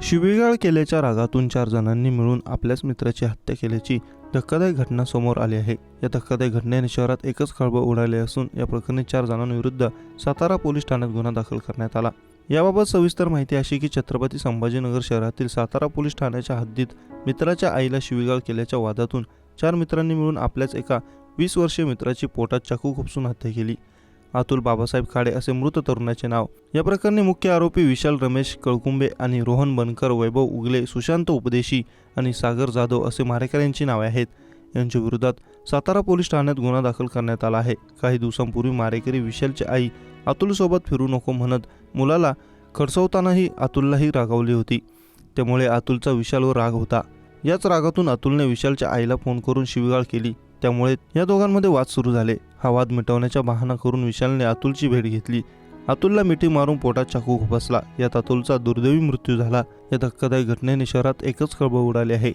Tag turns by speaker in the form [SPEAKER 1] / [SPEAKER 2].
[SPEAKER 1] शिवीगाळ केल्याच्या रागातून 4 जणांनी मिळून आपल्याच मित्राची हत्या केल्याची धक्कादायक घटना समोर आली आहे। या धक्कादायक घटनेने शहरात एकच खळबळ उडाली असून या प्रकरणी 4 जणांविरुद्ध सातारा पोलीस ठाण्यात गुन्हा दाखल करण्यात आला। याबाबत सविस्तर माहिती अशी की छत्रपती संभाजीनगर शहरातील सातारा पोलीस ठाण्याच्या हद्दीत मित्राच्या आईला शिवीगाळ केल्याच्या वादातून 4 मित्रांनी मिळून आपल्याच एका 20 वर्षीय मित्राची पोटात चाकू खुपसून हत्या केली। अतुल बाबासाहेब खाडे असे मृत तरुणाचे नाव। या प्रकरणी मुख्य आरोपी विशाल रमेश कळकुंबे आणि रोहन बनकर, वैभव उगले, सुशांत उपदेशी आणि सागर जाधव असे मारेकऱ्यांची नावे आहेत। यांच्या विरोधात सातारा पोलीस ठाण्यात गुन्हा दाखल करण्यात आला आहे। काही दिवसांपूर्वी मारेकरी विशालची आई अतुलसोबत फिरू नको म्हणत मुलाला खडसवतानाही अतुललाही रागावली होती। त्यामुळे अतुलचा विशालवर राग होता। याच रागातून अतुलने विशालच्या आईला फोन करून शिवीगाळ केली। त्यामुळे या दोघांमध्ये वाद सुरू झाले। हा वाद मिटवण्याचा बहाणा करून विशालने अतुलची भेट घेतली। अतुलला मिठी मारून पोटात चाकू खुपसला। यात अतुलचा दुर्दैवी मृत्यू झाला। या धक्कादायक घटनेने शहरात एकच खळबळ उडाली आहे।